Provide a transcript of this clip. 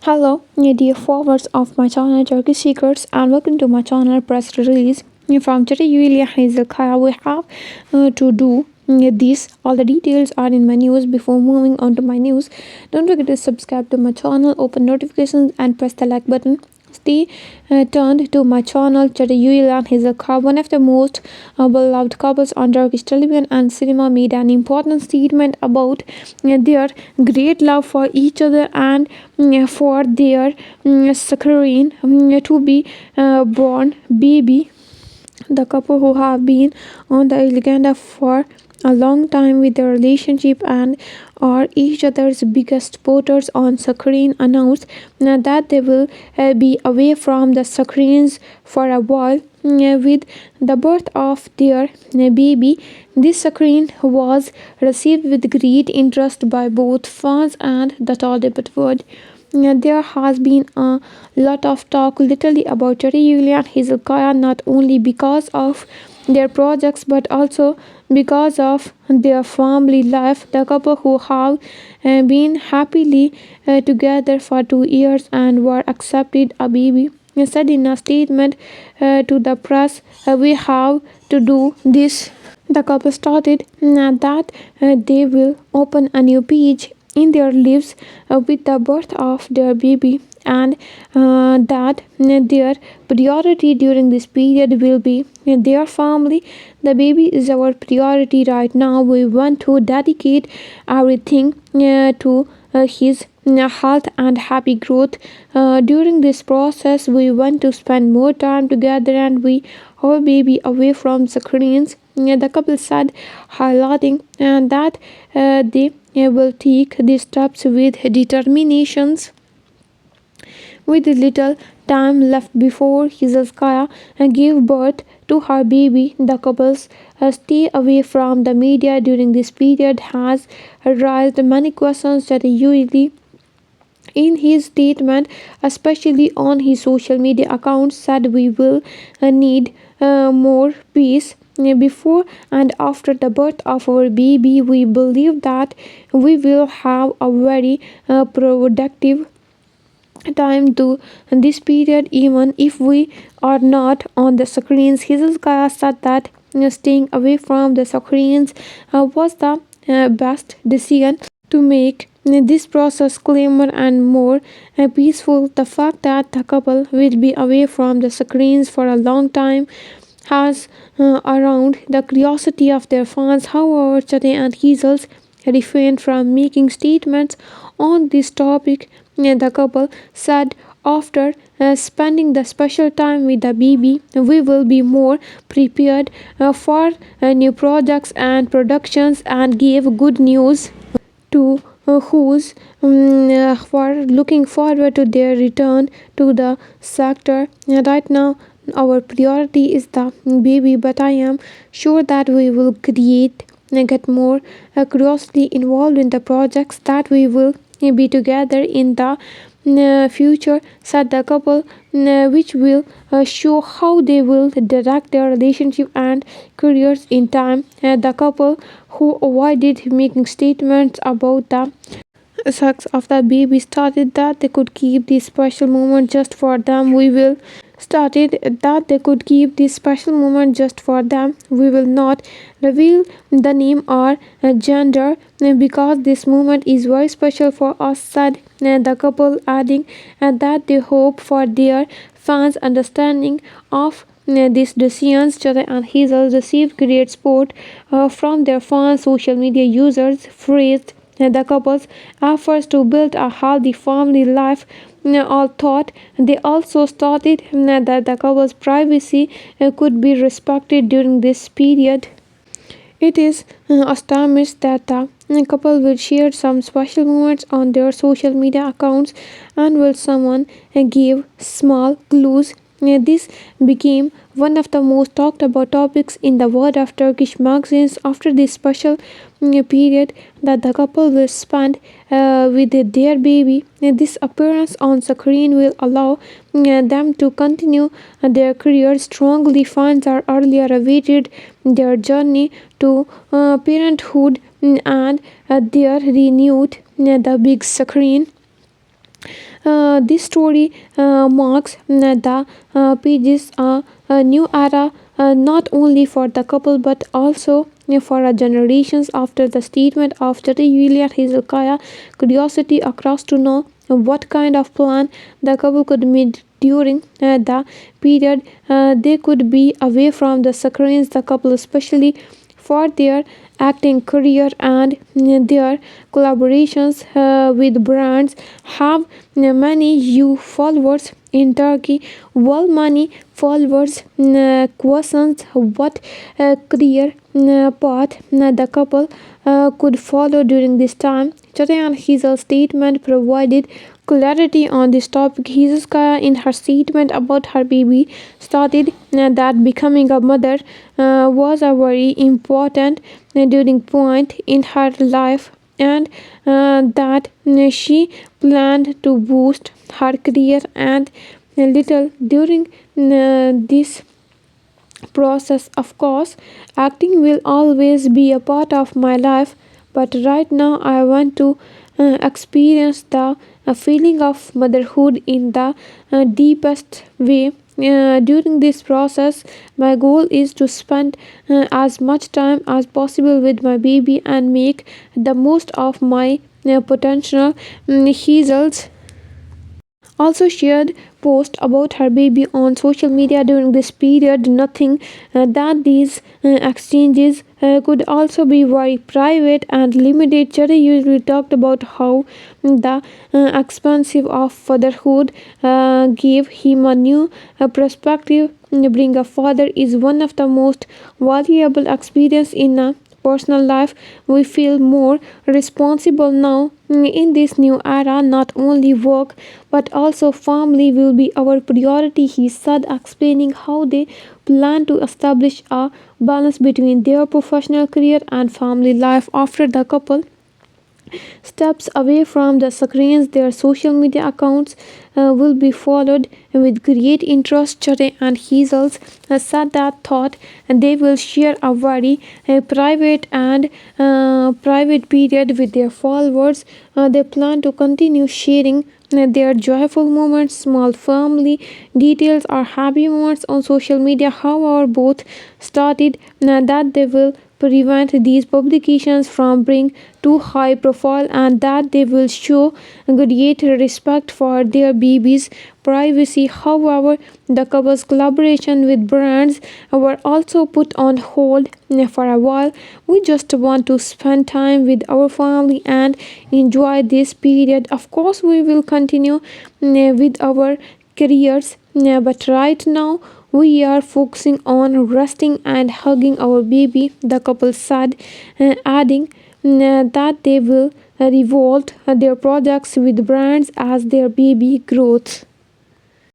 Hello, dear followers of my channel Turkish Secrets, and welcome to my channel press release. From today, Yulia Hazel Kaya, we have to do this. All the details are in my news. Before moving on to my news, don't forget to subscribe to my channel, open notifications, and press the like button. Stay tuned to my channel. Today, Yulia and Hazel Kaya, one of the most beloved couples on Turkish television and cinema, made an important statement about their great love for each other and for their screen to be born baby. The couple, who have been on the agenda for a long time with their relationship and are each other's biggest supporters on screen, announced that they will be away from the screens for a while. With the birth of their baby, this screen was received with great interest by both fans and the Tollywood world. There has been a lot of talk literally about Cherry Yulia and Hazel Kaya, not only because of their projects but also because of their family life. The couple, who have been happily together for 2 years and were accepted a baby, said in a statement to the press, "We have to do this." The couple started that they will open a new page in their lives with the birth of their baby, and that their priority during this period will be their family. The baby is our priority right now. We want to dedicate everything to his health and happy growth. During this process, we want to spend more time together and we our baby away from screens. The couple said, highlighting that they will take these steps with determinations. With little time left before Hizalskaya gave birth to her baby, the couple's stay away from the media during this period has raised many questions that usually in his statement, especially on his social media accounts, said we will need more peace. Before and after the birth of our baby, we believe that we will have a very productive time to this period, even if we are not on the screens. Hezekiah said that staying away from the screens was the best decision to make this process calmer and more peaceful. The fact that the couple will be away from the screens for a long time has around the curiosity of their fans. However, Chate and Hazels refrained from making statements on this topic. The couple said, after spending the special time with the baby, we will be more prepared for new projects and productions, and gave good news to who's were looking forward to their return to the sector. Right now, our priority is the baby, but I am sure that we will get more closely involved in the projects that we will be together in the future, said the couple, which will show how they will direct their relationship and careers in time. The couple, who avoided making statements about the sex of the baby, started that they could keep this special moment just for them. We will started that they could keep this special moment just for them. We will not reveal the name or gender because this moment is very special for us, said the couple, adding that they hope for their fans' understanding of these decisions. Chada and Hazel received great support from their fans. Social media users praised the couple's efforts to build a healthy family life. All thought they also stated that the couple's privacy could be respected during this period. It is established that the couple will share some special moments on their social media accounts, and will someone give small clues. This became one of the most talked about topics in the world of Turkish magazines after this special period that the couple will spend with their baby. This appearance on screen will allow them to continue their careers strongly. Fans are earlier awaited their journey to parenthood and their renewed the big screen This story marks pages a new era not only for the couple but also for generations after the statement of Jati Julia Hezekiah. Curiosity across to know what kind of plan the couple could make during the period they could be away from the screens. The couple, especially for their acting career and their collaborations with brands, have many you followers in Turkey. While many followers questions what career path the couple could follow during this time, Çağatay and Hazal's statement provided clarity on this topic. Hezekiah, in her statement about her baby, stated that becoming a mother was a very important during point in her life and that she planned to boost her career and little during this process. Of course, acting will always be a part of my life, but right now I want to experience the feeling of motherhood in the deepest way. During this process, my goal is to spend as much time as possible with my baby and make the most of my potential. Results also shared posts about her baby on social media during this period, nothing that these exchanges could also be very private and limited. Cherry usually talked about how the expansive of fatherhood gave him a new perspective. Being a father is one of the most valuable experience in a personal life. We feel more responsible now in this new era. Not only work but also family will be our priority, he said, explaining how they plan to establish a balance between their professional career and family life. After the couple steps away from the screens, their social media accounts will be followed with great interest. Chare and Hazels said that thought they will share a very private period with their followers. They plan to continue sharing their joyful moments, small family details, or happy moments on social media. However, both started that they will prevent these publications from being too high profile and that they will show great respect for their baby's privacy. However, the couple's collaboration with brands were also put on hold for a while. We just want to spend time with our family and enjoy this period. Of course, we will continue with our careers, but right now we are focusing on resting and hugging our baby, the couple said, adding that they will revolve their projects with brands as their baby grows.